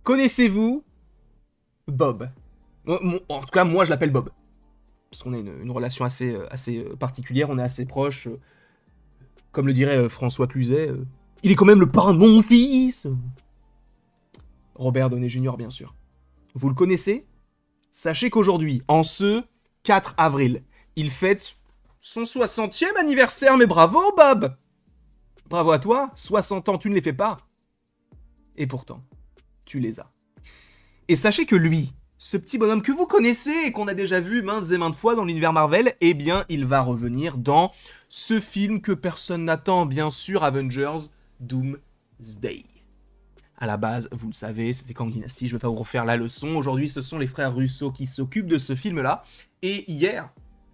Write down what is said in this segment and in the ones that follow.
Connaissez-vous Bob? En tout cas, moi, je l'appelle Bob. Parce qu'on a une relation assez particulière, on est assez proches. Comme le dirait François Cluzet, il est quand même le parrain de mon fils. Robert Downey Jr., bien sûr. Vous le connaissez? Sachez qu'aujourd'hui, en ce 4 avril, il fête son 60e anniversaire, mais bravo Bob! Bravo à toi, 60 ans, tu ne les fais pas. Et pourtant, tu les as. Et sachez que lui, ce petit bonhomme que vous connaissez et qu'on a déjà vu maintes et maintes fois dans l'univers Marvel, eh bien, il va revenir dans ce film que personne n'attend, bien sûr, Avengers Doomsday. À la base, vous le savez, c'était Kang Dynasty, je ne vais pas vous refaire la leçon. Aujourd'hui, ce sont les frères Russo qui s'occupent de ce film-là. Et hier,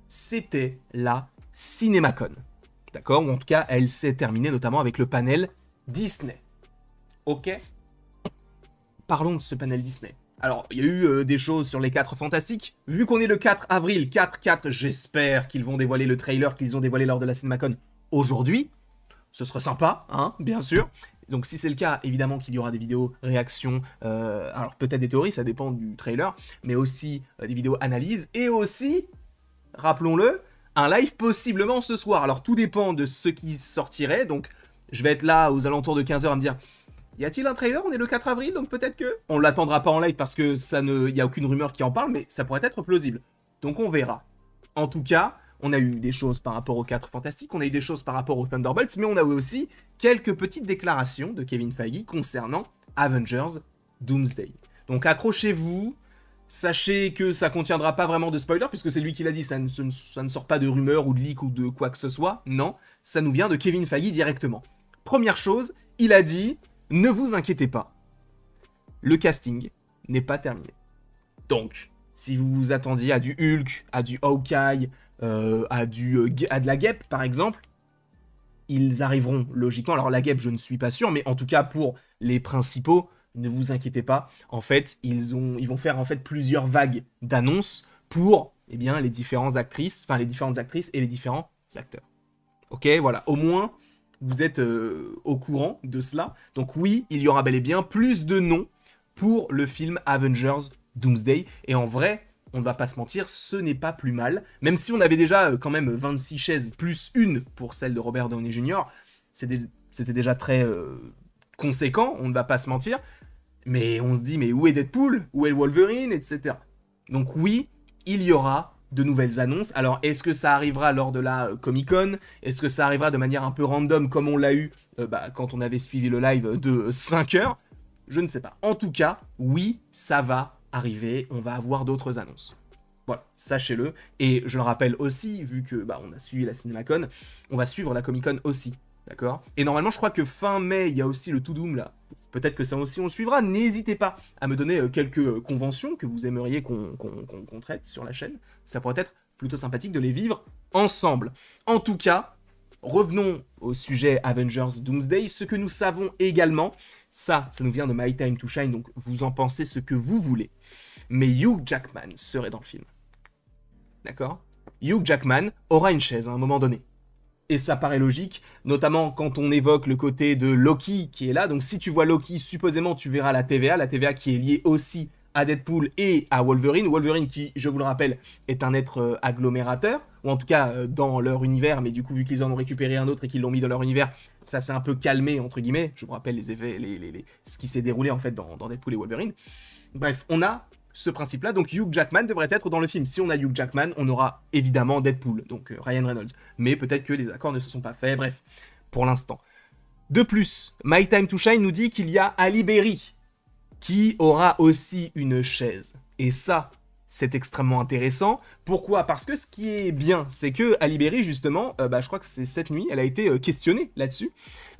c'était la CinemaCon. D'accord? Ou en tout cas, elle s'est terminée notamment avec le panel Disney. Ok? Parlons de ce panel Disney. Alors, il y a eu des choses sur les 4 Fantastiques. Vu qu'on est le 4 avril, 4-4, j'espère qu'ils vont dévoiler le trailer qu'ils ont dévoilé lors de la CinemaCon aujourd'hui. Ce serait sympa, hein, bien sûr. Donc si c'est le cas, évidemment qu'il y aura des vidéos réactions, alors peut-être des théories, ça dépend du trailer, mais aussi des vidéos analyses, et aussi, rappelons-le, un live possiblement ce soir. Alors tout dépend de ce qui sortirait, donc je vais être là aux alentours de 15h à me dire, y a-t-il un trailer? On est le 4 avril, donc peut-être que... On l'attendra pas en live parce que il n'y a aucune rumeur qui en parle, mais ça pourrait être plausible. Donc on verra. En tout cas, on a eu des choses par rapport aux 4 Fantastiques, on a eu des choses par rapport aux Thunderbolts, mais on a eu aussi quelques petites déclarations de Kevin Feige concernant Avengers Doomsday. Donc accrochez-vous, sachez que ça contiendra pas vraiment de spoilers, puisque c'est lui qui l'a dit, ça ne sort pas de rumeurs ou de leaks ou de quoi que ce soit, non, ça nous vient de Kevin Feige directement. Première chose, il a dit, ne vous inquiétez pas, le casting n'est pas terminé. Donc, si vous vous attendiez à du Hulk, à du Hawkeye, à de la Guêpe par exemple, ils arriveront logiquement. Alors la Guêpe, je ne suis pas sûr, mais en tout cas pour les principaux, ne vous inquiétez pas. En fait, ils vont faire en fait plusieurs vagues d'annonces pour eh bien, les différentes actrices et les différents acteurs. Ok, voilà. Au moins, vous êtes au courant de cela. Donc oui, il y aura bel et bien plus de noms pour le film Avengers Doomsday. Et en vrai, on ne va pas se mentir, ce n'est pas plus mal. Même si on avait déjà quand même 26 chaises, plus une pour celle de Robert Downey Jr., c'était déjà très conséquent, on ne va pas se mentir. Mais on se dit, mais où est Deadpool? Où est Wolverine? Etc. Donc oui, il y aura de nouvelles annonces. Alors, est-ce que ça arrivera lors de la Comic-Con? Est-ce que ça arrivera de manière un peu random comme on l'a eu quand on avait suivi le live de 5 heures? Je ne sais pas. En tout cas, oui, ça va arriver. On va avoir d'autres annonces. Voilà, sachez-le. Et je le rappelle aussi, vu que on a suivi la CinemaCon, on va suivre la Comic-Con aussi. D'accord? Et normalement, je crois que fin mai, il y a aussi le To Doom là. Peut-être que ça aussi on le suivra. N'hésitez pas à me donner quelques conventions que vous aimeriez qu'on traite sur la chaîne. Ça pourrait être plutôt sympathique de les vivre ensemble. En tout cas, revenons au sujet Avengers Doomsday. Ce que nous savons également, ça nous vient de My Time to Shine, donc vous en pensez ce que vous voulez. Mais Hugh Jackman serait dans le film. D'accord? Hugh Jackman aura une chaise à un moment donné. Et ça paraît logique, notamment quand on évoque le côté de Loki qui est là. Donc si tu vois Loki, supposément tu verras la TVA qui est liée aussi à Deadpool et à Wolverine. Wolverine qui, je vous le rappelle, est un être agglomérateur, ou en tout cas dans leur univers, mais du coup vu qu'ils en ont récupéré un autre et qu'ils l'ont mis dans leur univers, ça s'est un peu calmé, entre guillemets. Je vous rappelle les effets, ce qui s'est déroulé en fait dans Deadpool et Wolverine. Bref, on a ce principe-là. Donc Hugh Jackman devrait être dans le film. Si on a Hugh Jackman, on aura évidemment Deadpool, donc Ryan Reynolds. Mais peut-être que les accords ne se sont pas faits, bref, pour l'instant. De plus, My Time to Shine nous dit qu'il y a Ali Berry, qui aura aussi une chaise. Et ça, c'est extrêmement intéressant. Pourquoi? Parce que ce qui est bien, c'est que Ali Berry, justement, je crois que c'est cette nuit, elle a été questionnée là-dessus,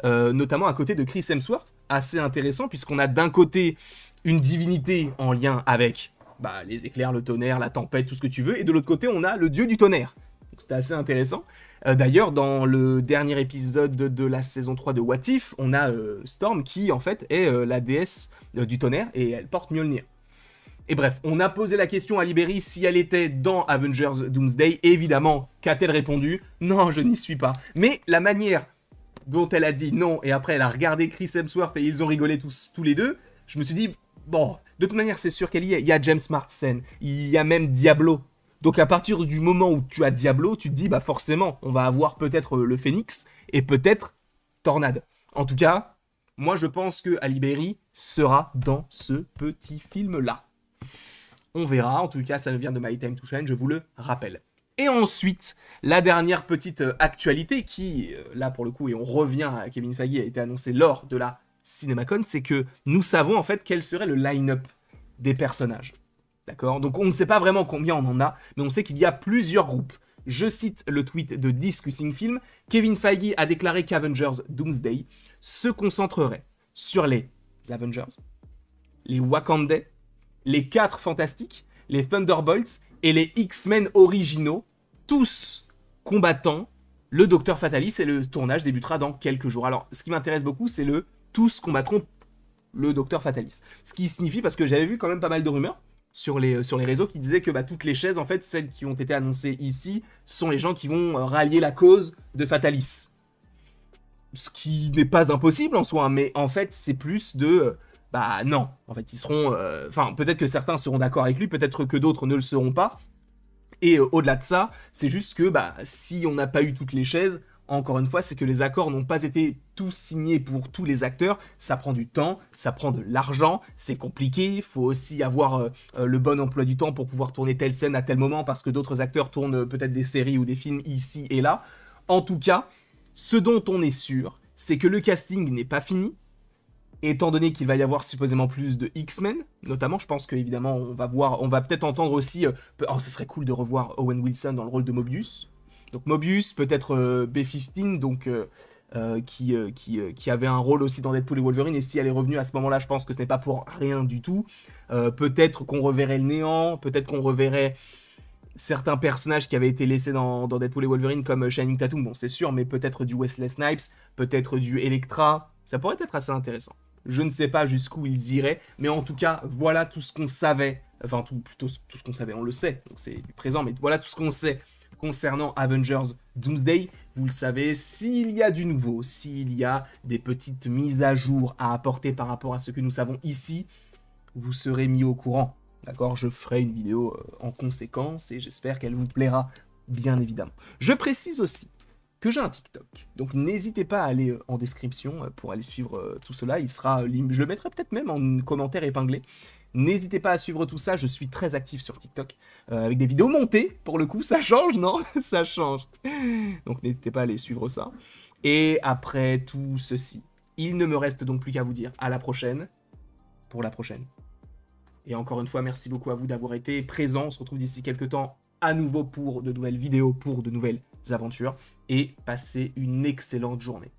notamment à côté de Chris Hemsworth. Assez intéressant, puisqu'on a d'un côté une divinité en lien avec les éclairs, le tonnerre, la tempête, tout ce que tu veux, et de l'autre côté, on a le dieu du tonnerre. Donc c'était assez intéressant. D'ailleurs, dans le dernier épisode de la saison 3 de What If, on a Storm qui, en fait, est la déesse du tonnerre, et elle porte Mjolnir. Et bref, on a posé la question à Liberi si elle était dans Avengers Doomsday. Évidemment, qu'a-t-elle répondu? Non, je n'y suis pas. Mais la manière dont elle a dit non, et après elle a regardé Chris Hemsworth et ils ont rigolé tous les deux, je me suis dit, bon, de toute manière, c'est sûr qu'elle y est. Il y a James Marsden, il y a même Diablo. Donc à partir du moment où tu as Diablo, tu te dis, bah forcément, on va avoir peut-être le Phénix et peut-être Tornade. En tout cas, moi je pense que Ali Berry sera dans ce petit film-là. On verra, en tout cas, ça vient de My Time to Shine, je vous le rappelle. Et ensuite, la dernière petite actualité qui, là pour le coup, et on revient à Kevin Feige, a été annoncée lors de la CinemaCon, c'est que nous savons en fait quel serait le line-up des personnages. D'accord? Donc on ne sait pas vraiment combien on en a, mais on sait qu'il y a plusieurs groupes. Je cite le tweet de Discussing Film. Kevin Feige a déclaré qu'Avengers Doomsday se concentrerait sur les Avengers, les Wakandais, les 4 Fantastiques, les Thunderbolts et les X-Men originaux, tous combattant le Docteur Fatalis, et le tournage débutera dans quelques jours. Alors, ce qui m'intéresse beaucoup, c'est le tous combattront le Docteur Fatalis. Ce qui signifie, parce que j'avais vu quand même pas mal de rumeurs sur les réseaux qui disaient que bah, toutes les chaises, en fait, celles qui ont été annoncées ici, sont les gens qui vont rallier la cause de Fatalis. Ce qui n'est pas impossible en soi, mais en fait, c'est plus de... bah non, en fait, ils seront... Enfin, peut-être que certains seront d'accord avec lui, peut-être que d'autres ne le seront pas. Et au-delà de ça, c'est juste que bah, si on n'a pas eu toutes les chaises, encore une fois, c'est que les accords n'ont pas été tous signés pour tous les acteurs. Ça prend du temps, ça prend de l'argent, c'est compliqué. Il faut aussi avoir le bon emploi du temps pour pouvoir tourner telle scène à tel moment, parce que d'autres acteurs tournent peut-être des séries ou des films ici et là. En tout cas, ce dont on est sûr, c'est que le casting n'est pas fini. Étant donné qu'il va y avoir supposément plus de X-Men, notamment, je pense qu'évidemment, on va peut-être entendre aussi... oh, ce serait cool de revoir Owen Wilson dans le rôle de Mobius. Donc Mobius, peut-être B-15, donc, qui avait un rôle aussi dans Deadpool et Wolverine, et si elle est revenue à ce moment-là, je pense que ce n'est pas pour rien du tout. Peut-être qu'on reverrait le néant, peut-être qu'on reverrait certains personnages qui avaient été laissés dans Deadpool et Wolverine, comme Shining Tatum, bon c'est sûr, mais peut-être du Wesley Snipes, peut-être du Elektra, ça pourrait être assez intéressant. Je ne sais pas jusqu'où ils iraient, mais en tout cas, voilà tout ce qu'on savait, enfin plutôt tout ce qu'on savait, on le sait, donc c'est du présent, mais voilà tout ce qu'on sait concernant Avengers Doomsday. Vous le savez, s'il y a du nouveau, s'il y a des petites mises à jour à apporter par rapport à ce que nous savons ici, vous serez mis au courant. D'accord? Je ferai une vidéo en conséquence et j'espère qu'elle vous plaira, bien évidemment. Je précise aussi que j'ai un TikTok. Donc n'hésitez pas à aller en description pour aller suivre tout cela. Il sera, je le mettrai peut-être même en commentaire épinglé. N'hésitez pas à suivre tout ça, je suis très actif sur TikTok, avec des vidéos montées, pour le coup, ça change, non? Ça change. Donc n'hésitez pas à aller suivre ça. Et après tout ceci, il ne me reste donc plus qu'à vous dire à la prochaine, pour la prochaine. Et encore une fois, merci beaucoup à vous d'avoir été présents. On se retrouve d'ici quelques temps à nouveau pour de nouvelles vidéos, pour de nouvelles aventures. Et passez une excellente journée.